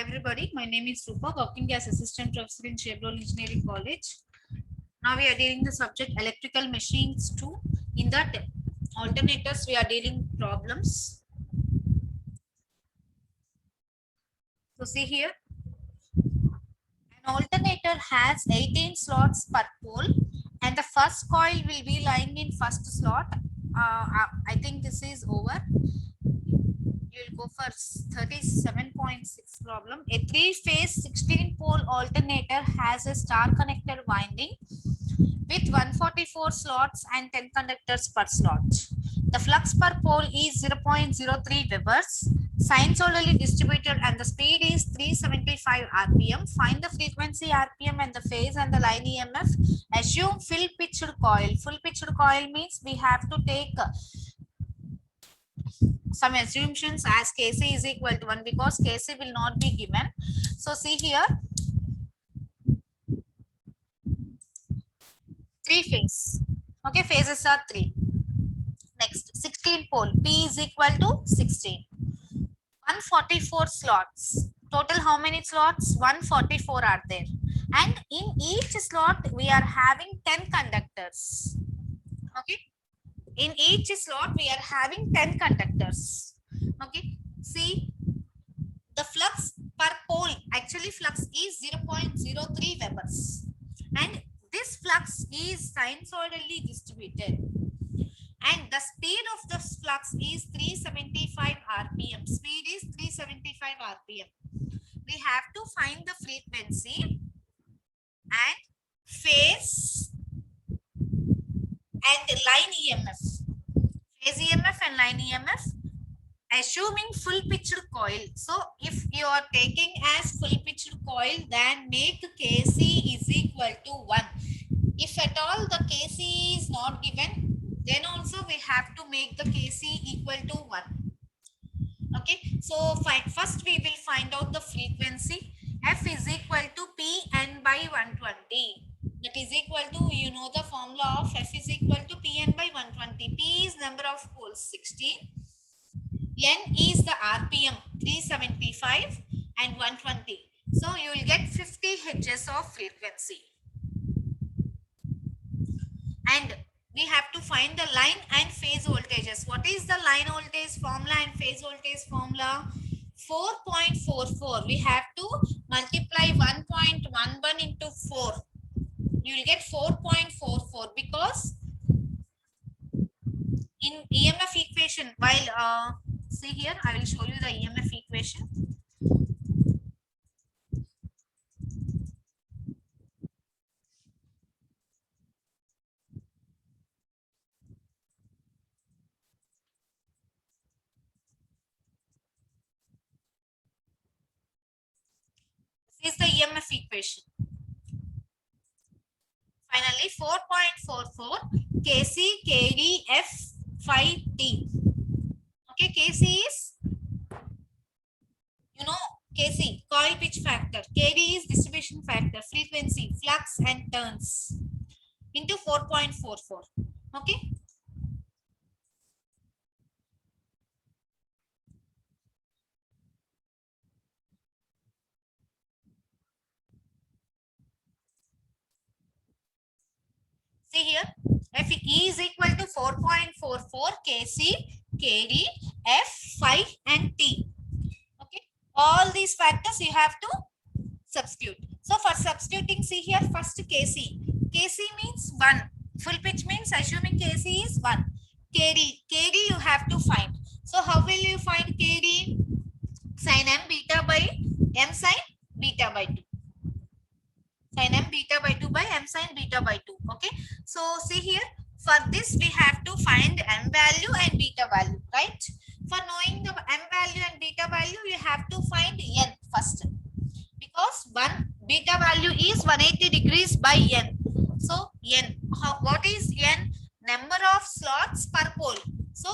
Hi everybody, my name is Rupa, working as Assistant Professor in Chevron Engineering College. Now we are dealing the subject electrical machines 2. In that alternators we are dealing problems. So see here, an alternator has 18 slots per pole and the first coil will be lying in first slot. I think this is over. You will go for 37.6 problem. A three-phase 16-pole alternator has a star-connected winding with 144 slots and 10 conductors per slot. The flux per pole is 0.03 Webers, sinusoidally distributed, and the speed is 375 RPM. Find the frequency RPM and the phase and the line EMF. Assume full pitched coil. Full pitched coil means we have to take some assumptions as Kc is equal to 1 because Kc will not be given. So see here, three phase. Okay, phases are 3. Next, 16 pole. P is equal to 16. 144 slots. Total how many slots? 144 are there. And in each slot we are having 10 conductors. Okay. In each slot we are having 10 conductors. Okay. See, the flux per pole, actually flux is 0.03 Webers. And this flux is sinusoidally distributed. And the speed of the flux is 375 RPM. Speed is 375 RPM. We have to find the frequency and phase and line EMF. Phase EMF and line EMF. Assuming full pitched coil. So if you are taking as full pitched coil, then make Kc is equal to 1. If at all the Kc is not given, then also we have to make the Kc equal to 1. Okay, so first we will find out the frequency. F is equal to Pn by 120. That is equal to, you know the formula of F is equal to Pn by 120. P is number of poles 16. N is the RPM 375 and 120. So you will get 50 Hz of frequency. And we have to find the line and phase voltages. What is the line voltage formula and phase voltage formula? 4.44. We have to multiply 1.11 into 4. You will get 4.44 because in EMF equation, while see here, I will show you the EMF equation. This is the EMF equation. Finally, 4.44 Kc, Kd, F, phi, T. Okay, Kc is, you know, Kc, coil pitch factor. Kd is distribution factor, frequency, flux and turns into 4.44. Okay. See here, F is equal to 4.44 Kc, Kd, F, phi and T. Okay, all these factors you have to substitute. So for substituting, see here, first Kc. Kc means 1. Full pitch means assuming Kc is 1. Kd you have to find. So how will you find Kd? Sin m beta by m sin beta by 2. Sin m beta by 2 by m sin beta by 2. Okay. So see here, for this we have to find m value and beta value, right? For knowing the m value and beta value, you have to find n first. Because beta value is 180 degrees by n. So n, what is n? Number of slots per pole. So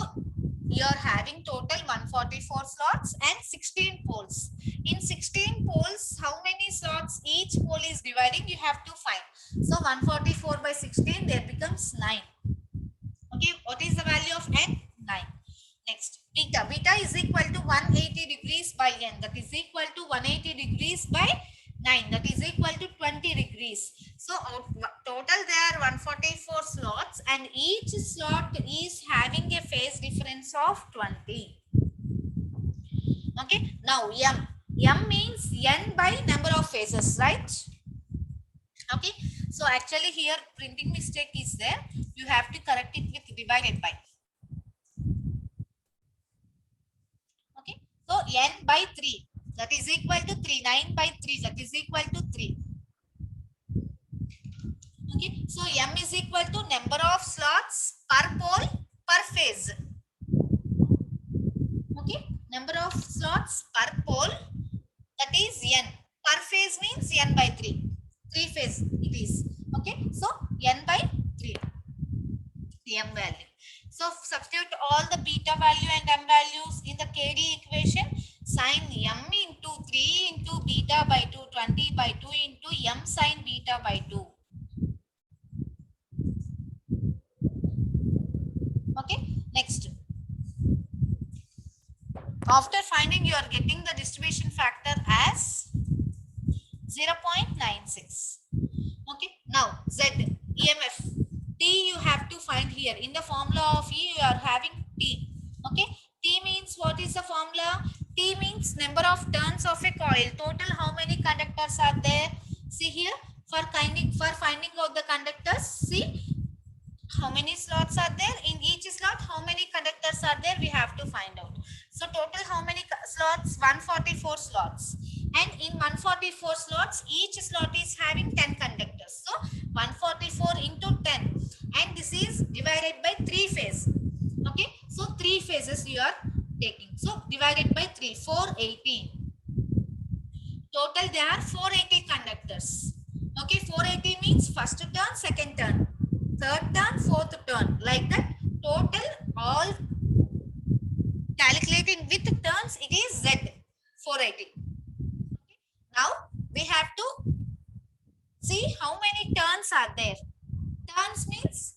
you are having total 144 slots and 16 poles. In 16 poles, how many slots each pole is dividing? You have to find. So 144 by 16, there becomes 9. Okay, what is the value of n? 9. Next, beta. Beta is equal to 180 degrees by n, that is equal to 180 degrees by 9, that is equal to 20 degrees. So total there are 144 slots and each slot is having a phase difference of 20. Okay, now m means n by number of phases, right? Okay, so actually here printing mistake is there, you have to correct it with divided by. Okay, so n by 3, that is equal to 3, 9 by 3, that is equal to 3. Okay, so m is equal to number of slots per pole per phase. Okay, number of slots per pole, that is n. Per phase means n by 3. 3 phase it is. Okay, so n by 3. M value. So substitute all the beta value and m values in the KD equation. Sin m into 3 into beta by 2, 20 by 2 into m sin beta by 2. Okay, next. After finding, you are getting the distribution factor as 0.96. Okay, now Z, EMF, T you have to find here. In the formula of E, you are having T. Okay, T means what is the formula? T means number of turns of a coil. Total how many conductors are there? See here, for finding out the conductors, see how many slots are there. In each slot, how many conductors are there, we have to find out. So total how many slots? 144 slots. And in 144 slots, each slot is having 10 conductors. So 144 into 10. And this is divided by 3 phases. Okay. So 3 phases you are taking. So divided by 3, 480. Total there are 480 conductors. Okay. 480 means first turn, second turn, third turn, fourth turn. Like that. Total all calculating with turns, it is Z, 480. Now we have to see how many turns are there. Turns means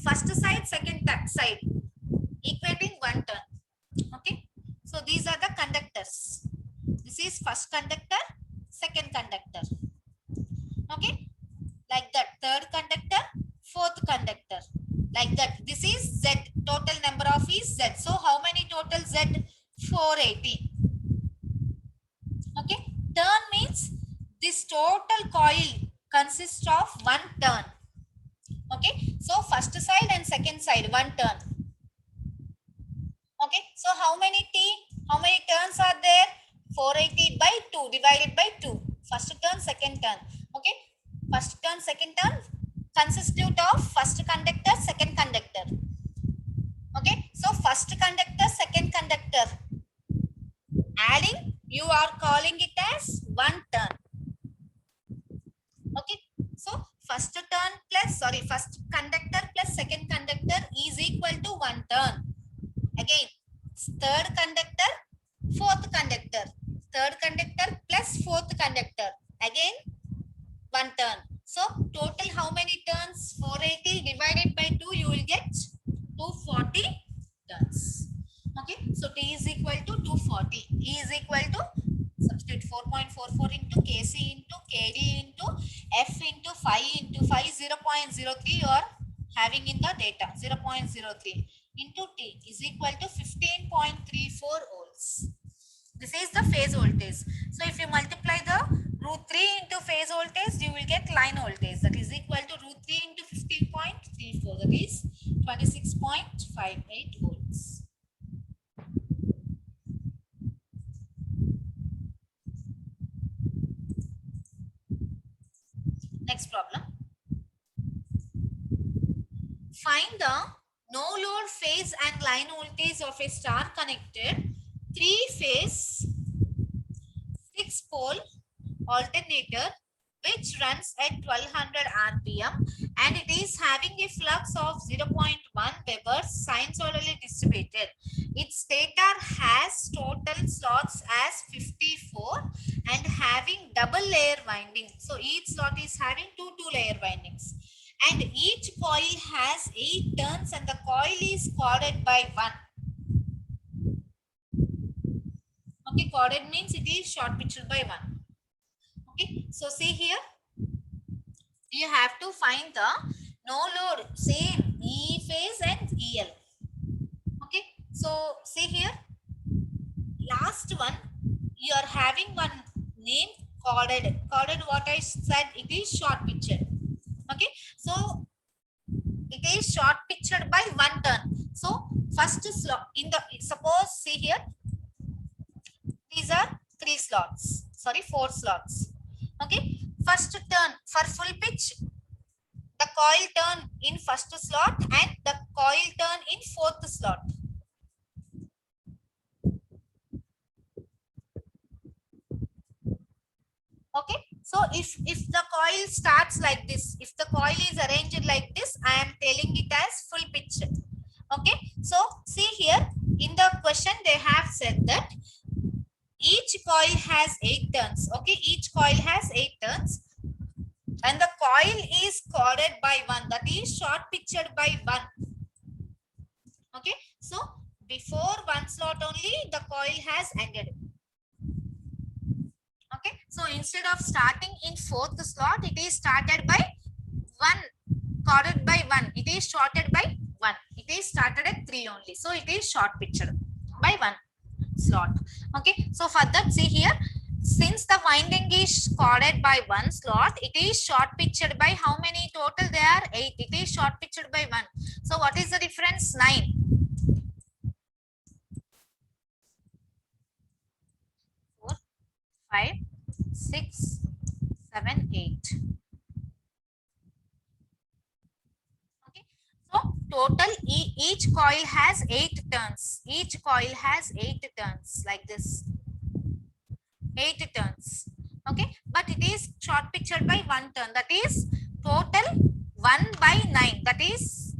first side, second side, equating one turn. Okay, so these are the conductors. This is first conductor, second conductor. Okay, like that, third conductor, fourth conductor, like that. This is Z, total number of is Z. So how many total Z? 480. Okay, turn means this total coil consists of one turn. Okay, so first side and second side, one turn. Okay, so how many T? How many turns are there? 480 by 2 divided by 2. First turn, second turn. Okay, first turn, second turn constitute of first conductor, second conductor. Okay, so first conductor, second conductor, adding, you are calling it as one turn. Okay, so first conductor plus second conductor is equal to one turn. Again, third conductor, fourth conductor, third conductor plus fourth conductor, again one turn. So total how many turns? 480 divided by 2, you will get 240 turns. Okay, so T is equal to 240. E is equal to, substitute 4.44 into Kc into Kd into F into 5 into 5, 0.03 you are having in the data, 0.03 into T is equal to 15.34 volts. This is the phase voltage. So if you multiply the root 3 into phase voltage, you will get line voltage, that is equal to root 3 into 15.34, that is 26.58 volts. Next problem. Find the no load phase and line voltage of a star connected 3-phase 6-pole alternator which runs at 1200 rpm and it is having a flux of 0.1 Weber sinusoidally distributed. Its stator has total slots as 54 and having double layer winding. So each slot is having two layer windings. And each coil has 8 turns and the coil is corded by 1. Okay, chorded means it is short pitched by 1. Okay, so see here, you have to find the no load, same E phase and EL. Okay, so see here, last one, you are having one name chorded. Chorded, what I said, it is short pitched. Okay, so it is short pitched by 1 turn. So first slot in the, suppose see here, these are 3 slots, sorry 4 slots. Okay, first turn for full pitch, the coil turn in first slot and the coil turn in fourth slot. Okay, so if the coil starts like this, if the coil is arranged like this, I am telling it as full pitch. Okay, so see here, in the question they have said that each coil has 8 turns. Okay, each coil has 8 turns and the coil is chorded by 1, that is short pitched by 1. Okay, so before 1 slot only the coil has ended. Okay, so instead of starting in fourth slot, it is started by 1, chorded by 1, it is shorted by 1, it is started at 3 only, so it is short pitched by 1 slot. Okay, so for that, see here, since the winding is chorded by 1 slot, it is short pitched by how many total? There are 8, it is short pitched by 1. So what is the difference? 9. 4, 5, 6, 7, 8. Okay, so total each coil has 8 turns. Each coil has 8 turns like this. 8 turns. Okay, but it is short pitched by 1 turn. That is total 1 by 9. That is,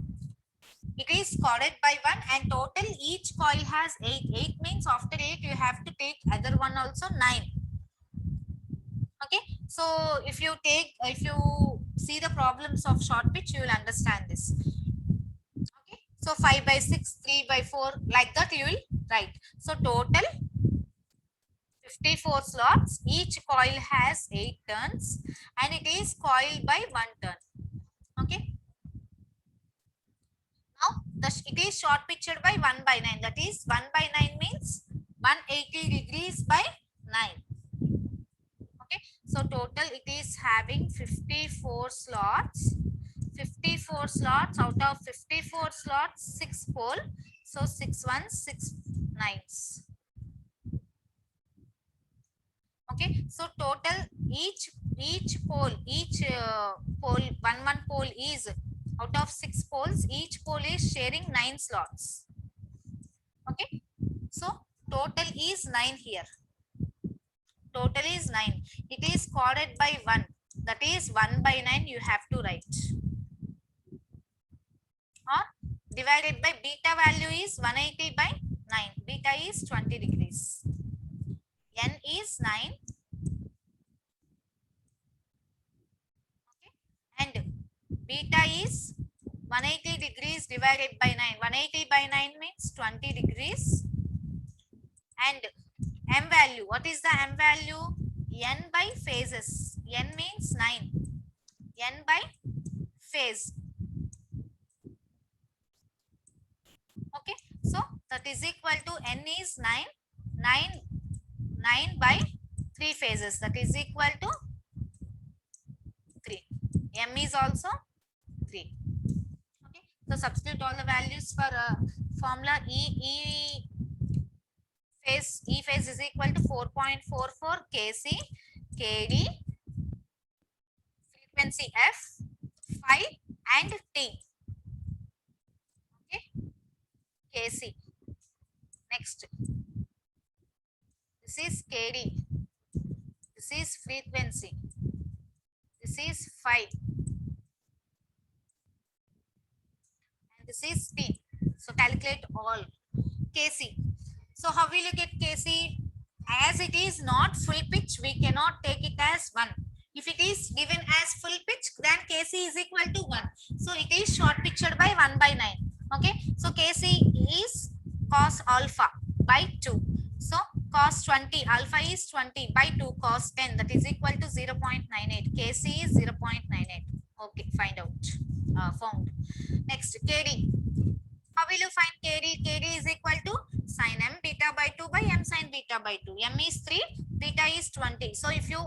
it is chorded by 1 and total each coil has 8. 8 means after 8 you have to take other one also, 9. Okay, so if you see the problems of short pitch, you will understand this. Okay, so 5 by 6, 3 by 4, like that you will write. So total 54 slots, each coil has 8 turns and it is coiled by 1 turn. Okay, now it is short pitched by 1 by 9, that is 1 by 9 means 180 degrees by 9. Okay, so total it is having 54 slots. 54 slots, out of 54 slots, 6 pole, so 6 ones, 6 nines. Okay, so total each pole, one pole is, out of 6 poles, each pole is sharing 9 slots. Okay, so total is 9 here. Total is 9. It is chorded by 1. That is 1 by 9 you have to write. Or divided by beta value is 180 by 9. Beta is 20 degrees. N is 9. Okay, and beta is 180 degrees divided by 9. 180 by 9 means 20 degrees. And M value, what is the M value? N by phases. N means 9. N by phase. Okay, so that is equal to N is 9. 9 by 3 phases, that is equal to 3. M is also 3. Okay, so substitute all the values for formula E phase is equal to 4.44 kc kd, frequency f, phi and t. Okay, kc. Next, this is kd, this is frequency, this is phi, and this is t. So calculate all. kc. So how will you get kc? As it is not full pitch, we cannot take it as 1. If it is given as full pitch, then kc is equal to 1. So it is short pitched by 1 by 9. Okay, so kc is cos alpha by 2. So cos 20, alpha is 20 by 2 cos 10, that is equal to 0.98. Kc is 0.98. Okay, find out. Found. Next, Kd. How will you find Kd? Kd is equal to sin m beta by 2 by m sin beta by 2. M is 3, beta is 20. So if you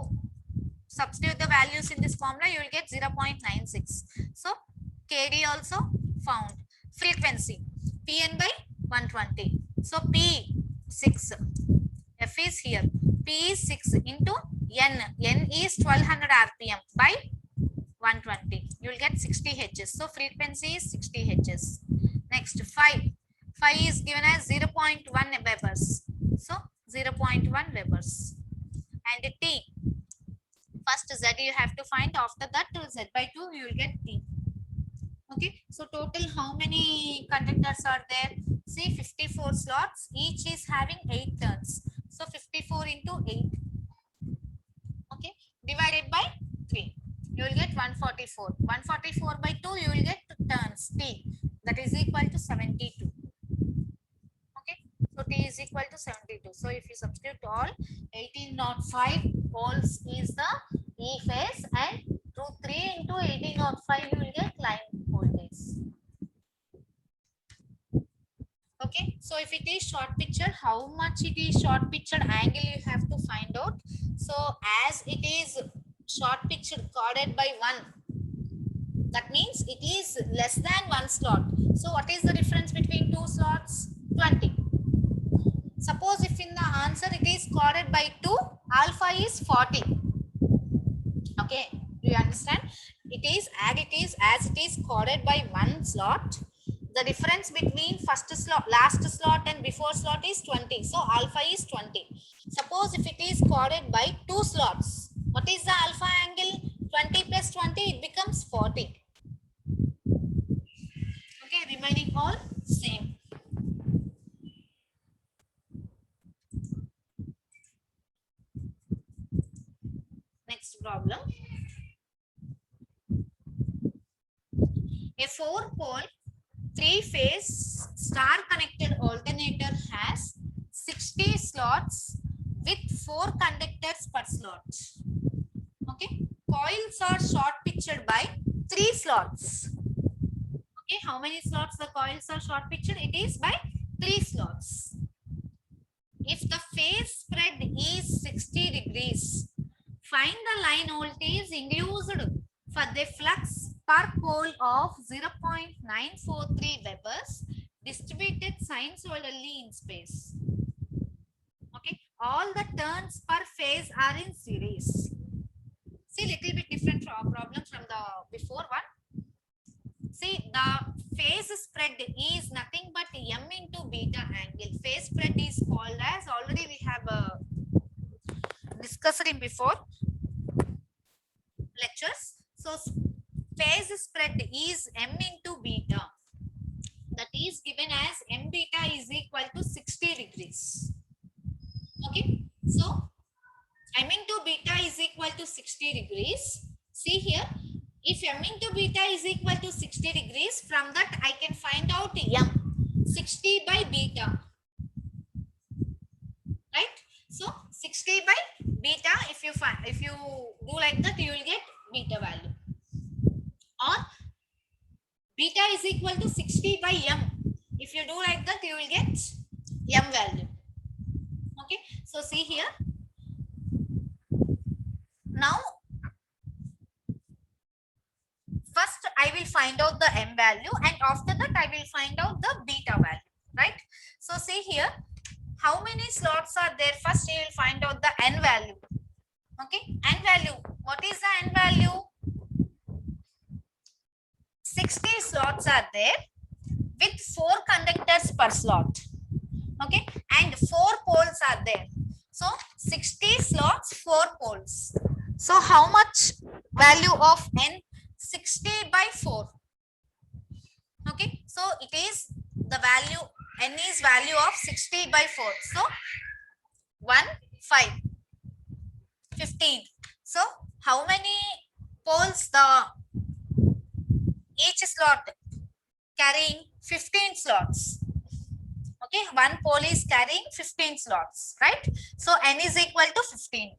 substitute the values in this formula, you will get 0.96. So Kd also found. Frequency, Pn by 120. So P 6, F is here. P is 6 into N. N is 1200 RPM by 120. You will get 60 Hz. So frequency is 60 Hz. Next, phi. Phi is given as 0.1 Webers. So 0.1 Webers. And T. First Z you have to find. After that Z by 2 you will get T. Okay. So total how many conductors are there? See, 54 slots. Each is having 8 turns. So 54 into 8. Okay. Divided by 3. You will get 144. 144 by 2 you will get turns T. That is equal to 72. Okay. So T is equal to 72. So if you substitute all, 1805 volts is the E phase, and through 3 into 1805 you will get line voltage. Okay. So if it is short picture, how much it is short picture angle you have to find out. So as it is short picture corded by 1, that means it is less than 1 slot. So what is the difference between 2 slots? 20. Suppose if in the answer it is corded by 2, alpha is 40. Okay, do you understand? It is as it is corded by 1 slot. The difference between first slot, last slot and before slot is 20. So alpha is 20. Suppose if it is corded by 2 slots, what is the alpha angle? 20 plus 20, it becomes 40. Okay, remaining all same. Next problem. A 4-pole 3-phase star connected alternator has 60 slots with 4 conductors per slot. Okay, coils are short pictured by 3 slots. Okay, how many slots the coils are short pictured? It is by 3 slots. If the phase spread is 60 degrees, find the line voltage induced for the flux per pole of 0.943 Webers distributed sinusoidally in space. Okay, all the turns per phase are in series. See, little bit different problem from the before one. See, the phase spread is nothing but m into beta angle. Phase spread is called as, already we have discussed in before lectures. So phase spread is m into beta. That is given as m beta is equal to 60 degrees. Okay, so m into beta is equal to 60 degrees. See here, if m into beta is equal to 60 degrees, from that I can find out m, 60 by beta. Right? So 60 by beta, if you do like that, you will get beta value. Or beta is equal to 60 by m. If you do like that, you will get m value. Okay, so see here. Now, first I will find out the m value, and after that I will find out the beta value. Right? So see here, how many slots are there? First you will find out the n value. Okay, n value. What is the n value? 60 slots are there with 4 conductors per slot. Okay, and 4 poles are there. So 60 slots, 4 poles. So how much value of n? 60 by 4. Okay, so it is the value, n is value of 60 by 4. So 1, 5, 15. So how many poles each slot carrying 15 slots. Okay, Okay, one pole is carrying 15 slots, right? So n is equal to 15.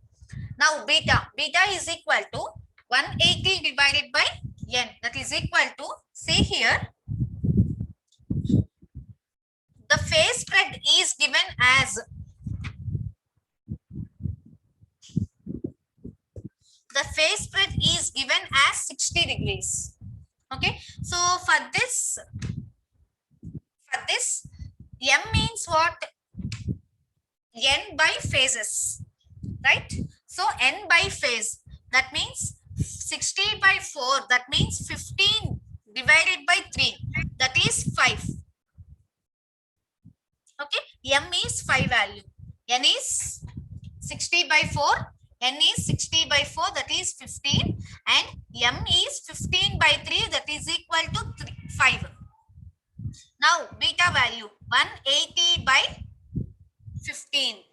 Now beta is equal to 180 divided by n, that is equal to, see here, the phase spread is given as, the phase spread is given as 60 degrees. Okay, so for this m means what? N by phases, right? So n by phase, that means 60 by 4, that means 15 divided by 3, that is 5. Okay, m is 5 value, n is 60 by 4, n is 60 by 4, that is 15, and m is 15 by 3, that is equal to 5. Now beta value 180 by 15.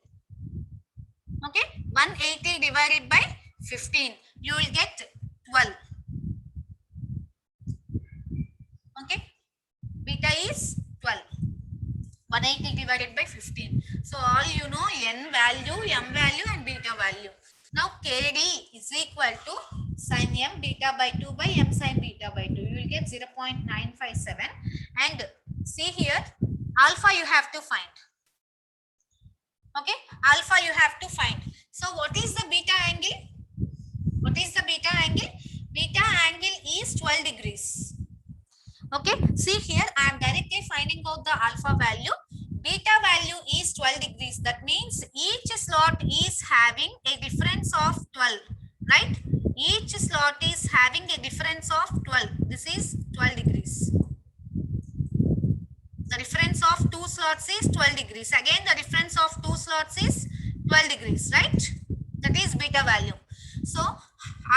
Okay, 180 divided by 15, you will get 12. Okay, beta is 12. 180 divided by 15. So all you know, n value, m value and beta value. Now KD is equal to sin m beta by 2 by m sin beta by 2. You will get 0.957. And see here, alpha you have to find. Okay, alpha you have to find. So what is the beta angle? What is the beta angle? Beta angle is 12 degrees. Okay, see here, I am directly finding out the alpha value. Beta value is 12 degrees. That means each slot is having a difference of 12, right? Each slot is having a difference of 12. This is 12 degrees. The difference of two slots is 12 degrees. Again, the difference of two slots is 12 degrees, right? That is beta value. So,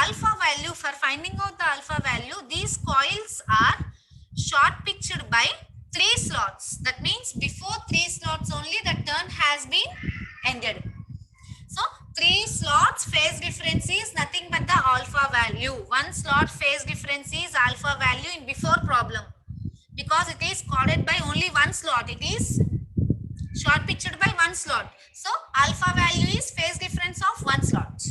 alpha value, for finding out the alpha value, these coils are short pitched by 3 slots. That means before 3 slots only the turn has been ended. So 3 slots phase difference is nothing but the alpha value. 1 slot phase difference is alpha value in before problem, because it is coded by only 1 slot. It is short pitched by 1 slot. So alpha value is phase difference of 1 slot.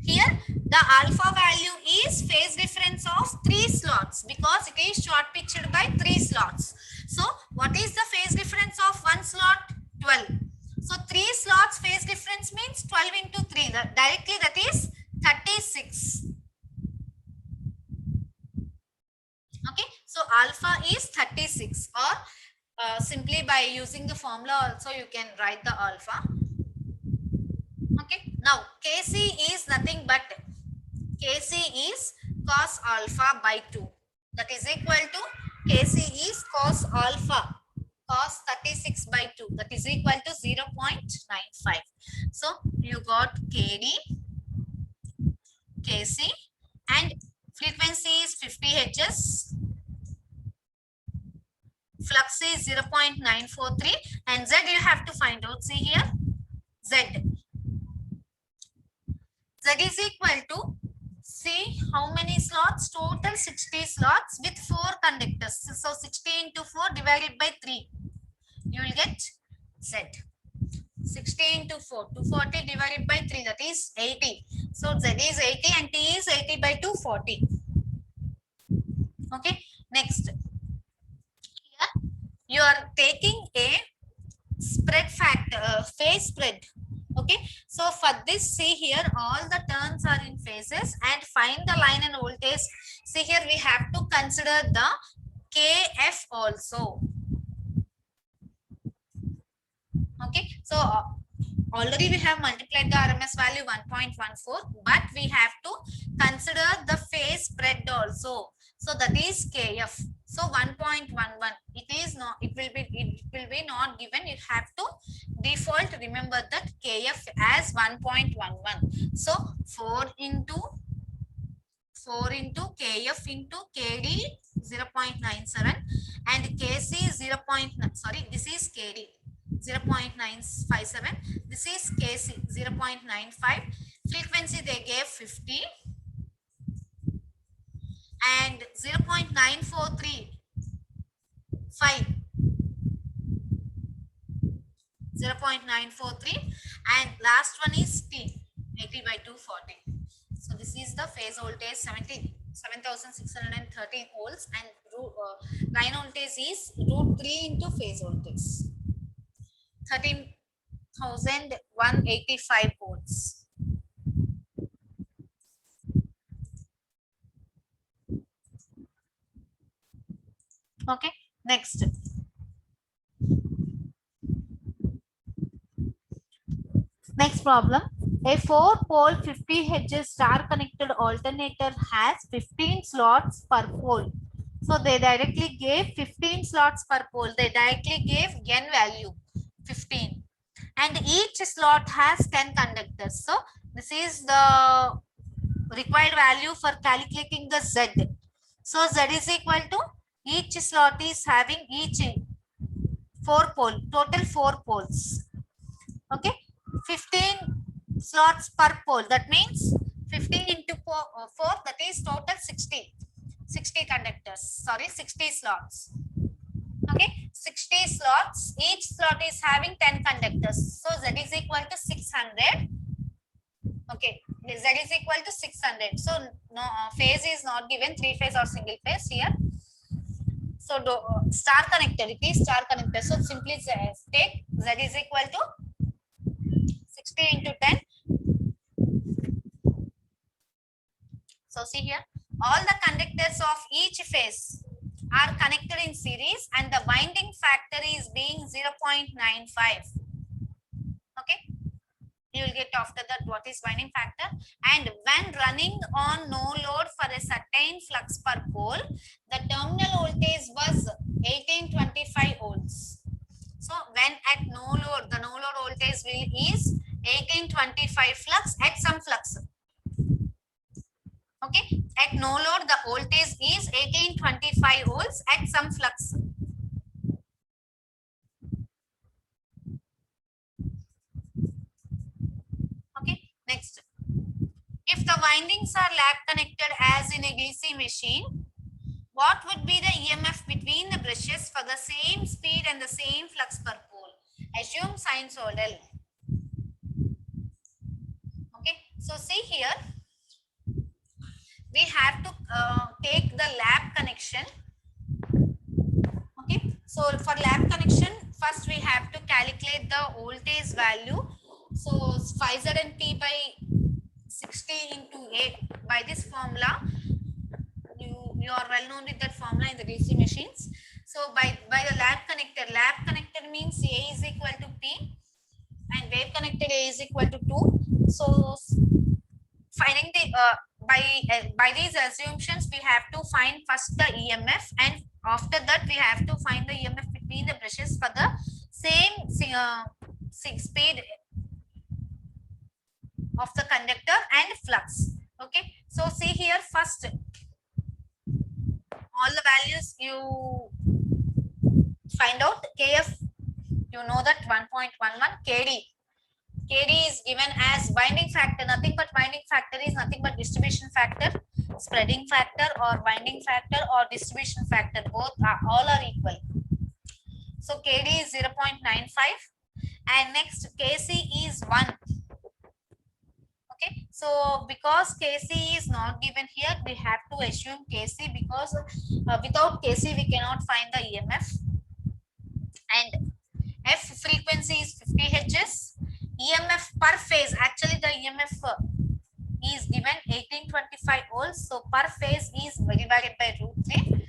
Here the alpha value is phase difference of 3 slots, because it is short pitched by 3 slots. So what is the phase difference of 1 slot? 12. So 3 slots phase difference means 12 into 3. Directly that is 36. Okay, so alpha is 36, or simply by using the formula also you can write the alpha. Okay, now Kc is nothing but, Kc is cos alpha by 2. That is equal to, Kc is cos alpha, cos 36 by 2. That is equal to 0.95. So you got Kd, Kc, and frequency is 50 Hz. Flux is 0.943, and Z you have to find out. See here, Z. Z is equal to, see how many slots? Total 60 slots with 4 conductors. So 60 into 4 divided by 3. You will get Z. 60 into 4, 240 divided by 3, that is 80. So Z is 80 and T is 80 by 240. Okay, next. Here you are taking a spread factor, phase spread. Okay, so for this, see here, all the turns are in phases, and find the line and voltage. See here, we have to consider the KF also. Okay, so already we have multiplied the RMS value 1.14, but we have to consider the phase spread also. So that is KF. So 1.11. It is not. It will be not given. You have to default. Remember that KF as 1.11. So 4 into KF into KD 0.97 and KC 0. Sorry, this is KD 0.957. This is KC 0.95. Frequency they gave 50 and 0.9435. 0.943, and last one is T, 80 by 240. So this is the phase voltage 7,613 volts, and line voltage is root 3 into phase voltage 13,185 volts. Okay, next. Next problem. A 4-pole 50 Hz star connected alternator has 15 slots per pole. So they directly gave 15 slots per pole. They directly gave n value 15. And each slot has 10 conductors. So this is the required value for calculating the Z. So Z is equal to, each slot is having each 4 pole, total 4 poles. Okay, 15 slots per pole. That means 15 into 4, that is total 60 conductors. Sorry, 60 slots. Okay, 60 slots. Each slot is having 10 conductors. So Z is equal to 600. Okay, Z is equal to 600. So no phase is not given, 3 phase or single phase here. So star connected, it is star connected. So simply take Z is equal to 60 into 10. So see here, all the conductors of each phase are connected in series, and the winding factor is being 0.95. Okay, you will get after that what is winding factor. And when running on no load for a certain flux per pole, the terminal voltage was 1825 volts. So when at no load, the no load voltage is 1825 flux at some flux. Okay, at no load the voltage is 1825 volts at some flux. Okay, next. If the windings are lap connected as in a DC machine, what would be the EMF between the brushes for the same speed and the same flux per pole? Assume sinusoidal. Okay, so see here, we have to take the lap connection. Okay, so for lap connection, first we have to calculate the voltage value. So phi Z and P by 60 into 8 by this formula. You are well known with that formula in the DC machines. So by the lap connector means A is equal to P and wave connected A is equal to 2. So finding the by these assumptions, we have to find first the EMF, and after that we have to find the EMF between the brushes for the same speed of the conductor and flux. Okay, so see here, first all the values you find out. KF, you know that 1.11. KD is given as winding factor. Nothing but winding factor is nothing but distribution factor, spreading factor, or winding factor, or distribution factor. Both are all are equal. So KD is 0.95, and next KC is 1. Okay, so because KC is not given here, we have to assume KC, because without KC we cannot find the EMF. And F frequency is 50 Hz. EMF per phase, actually the EMF is given 1825 volts, so per phase is divided by root 3,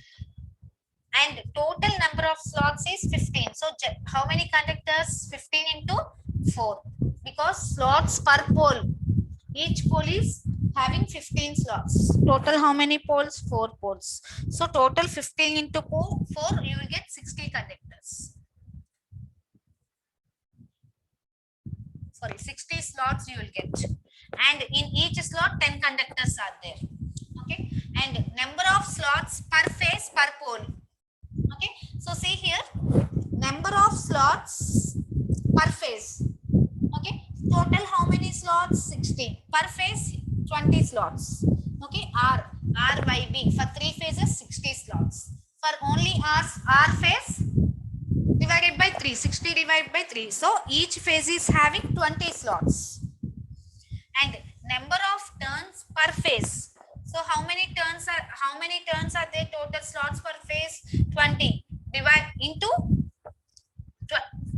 and total number of slots is 15. So how many conductors? 15 into 4, because slots per pole, each pole is having 15 slots. Total how many poles? 4 poles. So total 15 into 4, you will get 60 conductors. Sorry, 60 slots you will get, and in each slot 10 conductors are there. Okay, and number of slots per phase per pole. Okay, so see here, number of slots per phase. Okay, total how many slots? 60. Per phase 20 slots. Okay, R by B, for 3 phases 60 slots. For only R phase divided by 3, 60 divided by 3. So each phase is having 20 slots. And number of turns per phase. So how many turns are there total slots per phase? 20. Divide into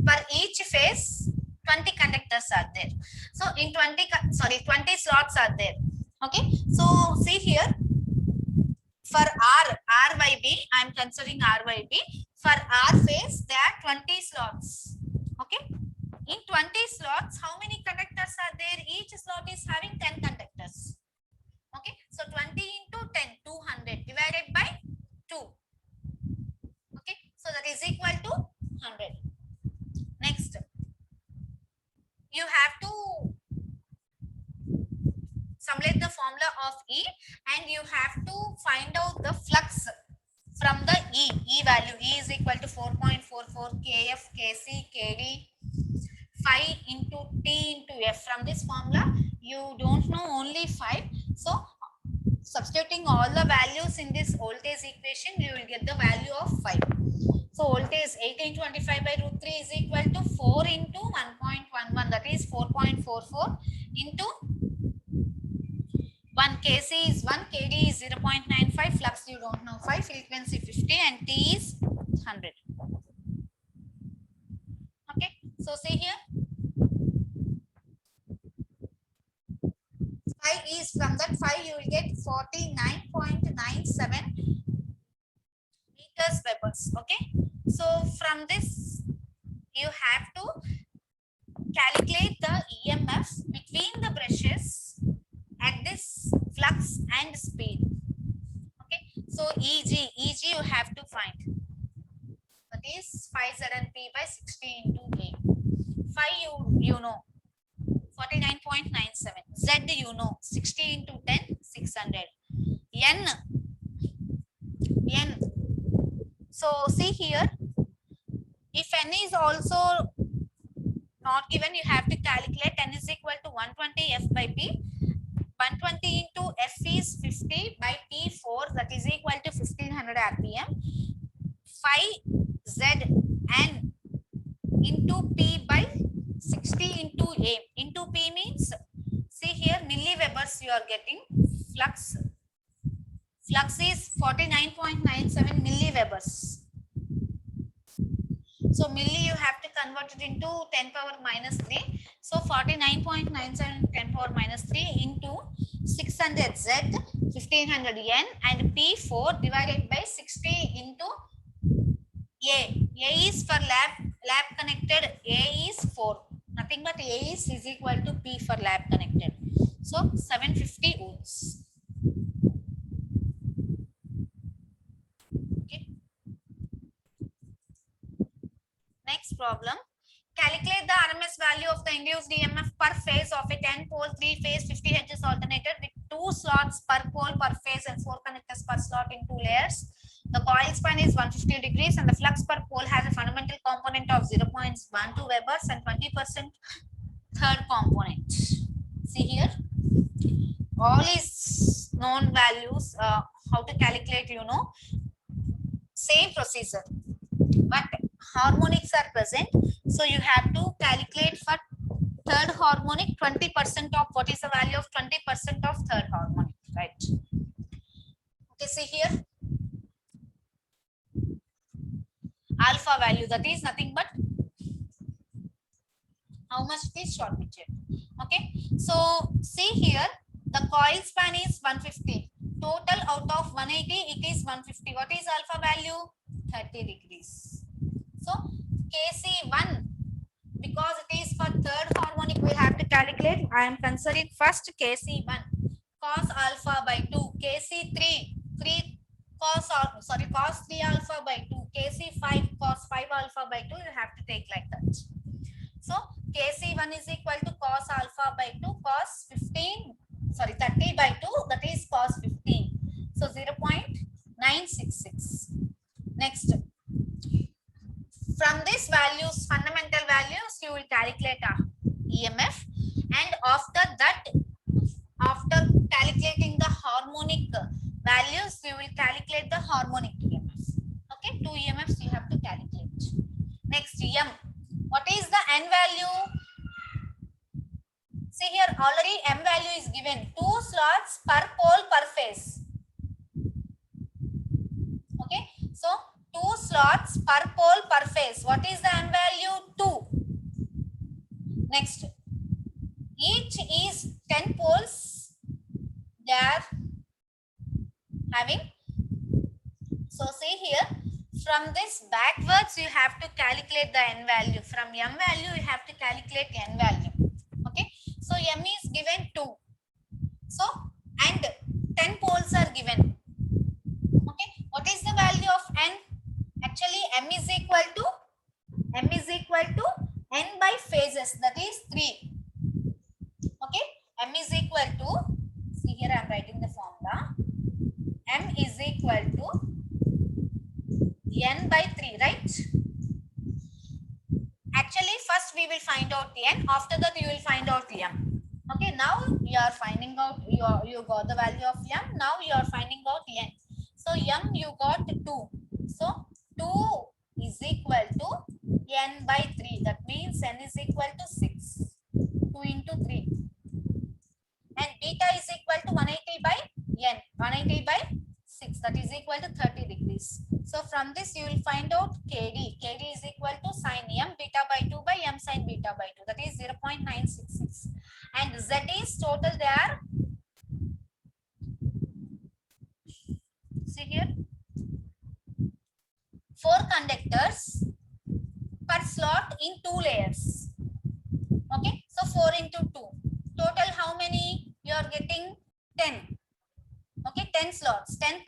per each phase 20 conductors are there. So in 20 slots are there. Okay. So see here, for R by B, I am considering R by B. For R phase, there are 20 slots. Okay. In 20 slots, how many conductors are there? Each slot is having 10 conductors. Okay. So 20 into 10, 200 divided by 2. Okay. So that is equal to 100. Next, you have to summate the formula of E, and you have to find out the flux from the E value. E is equal to 4.44 Kf, Kc, Kd, phi into T into F. From this formula, you don't know only 5. So substituting all the values in this voltage equation, you will get the value of 5. So voltage 1825 by root 3 is equal to 4 into 1.11, that is 4.44 into 1. Kc is 1, Kd is 0.95, flux you don't know 5, frequency 50, and T is 100. Okay, so see here, phi is, from that phi you will get 49.97 meters Webers. Okay, so from this you have to calculate the EMF between the brushes at this flux and speed. Okay, so EG you have to find, that is 5ZNP by 60 into A. Phi you know 49.97, Z you know 60 into 10, 600. N, so see here, if N is also not given, you have to calculate. N is equal to 120 F by P. 120 into F is 50 by P 4, that is equal to 1500 RPM. Phi Z N into P by 60 into A. Into P means, see here, milliwebers you are getting. Flux is 49.97 milliwebers. So milli you have to convert it into 10 power minus 3. So 49.97 10 power minus 3 into 600 Z, 1500 N, and P4 divided by 60 into A. A is for lab connected. A is 4. Nothing but A is equal to P for lab connected. So 750 ohms. Okay. Next problem. Calculate the RMS value of the induced EMF per phase of a 10-pole 3-phase 50 Hz alternator with 2 slots per pole per phase and 4 connectors per slot in 2 layers. The coil span is 150 degrees and the flux per pole has a fundamental component of 0.12 Webers and 20% third component. See here, all is known values. How to calculate, you know, same procedure, but harmonics are present, so you have to calculate for third harmonic 20% of what is the value of 20% of third harmonic, right? Okay, see here, alpha value, that is nothing but how much it is short pitched. Okay, so see here, the coil span is 150, total out of 180 it is 150. What is alpha value? 30 degrees. So Kc1, because it is for third harmonic, we have to calculate. I am considering first Kc1 cos alpha by 2, Kc3 cos 3 alpha by 2, Kc5 cos 5 alpha by 2. You have to take like that. So Kc1 is equal to cos alpha by 2 cos 30 by 2, that is cos 15. So 0.966. Next, from these values, fundamental values, you will calculate EMF, and after that, after calculating the harmonic values, you will calculate the harmonic EMF. Okay, 2 EMFs you have to calculate. Next, M. What is the N value? See here, already M value is given. 2 slots per pole per phase. Okay, so 2 slots per pole per phase. What is the N value? 2. Next, each is 10 poles. They are having. So see here, from this backwards you have to calculate the N value. From M value you have to calculate N value. Okay, so M is given 2. So, and 10 poles are given. Okay, what is the value of N? Actually, M is equal to N by phases, that is 3. Okay, M is equal to, see here I am writing the formula. M is equal to N by 3, right? Actually, first we will find out N, after that you will find out M. Okay, now you are finding out, you got the value of M, now you are finding out N. So M you got 2. So 2 is equal to N by 3. That means N is equal to 6. 2 into 3. And beta is equal to 180 by N. 180 by 6. That is equal to 30 degrees. So from this you will find out KD. KD is equal to sin M beta by 2 by M sin beta by 2. That is 0.966. And Z is total there. See here. 4 conductors per slot in 2 layers. Okay. So 4 into 2. Total how many? You are getting 10. Okay. 10 slots. 10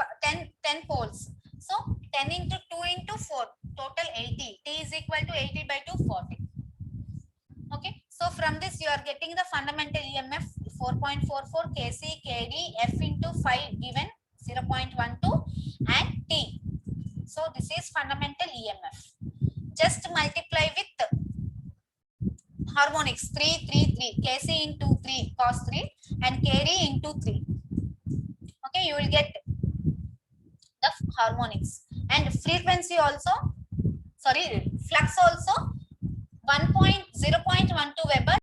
poles. So 10 into 2 into 4. Total 80. T is equal to 80 by 2, 40. Okay. So from this you are getting the fundamental EMF 4.44 kc kd f into 5 given 0.12 and T. So this is fundamental EMF. Just multiply with harmonics 3 3 3 kc into 3 cos 3 and kd into 3. Okay, you will get the harmonics and frequency also, sorry, flux also 0.12 Weber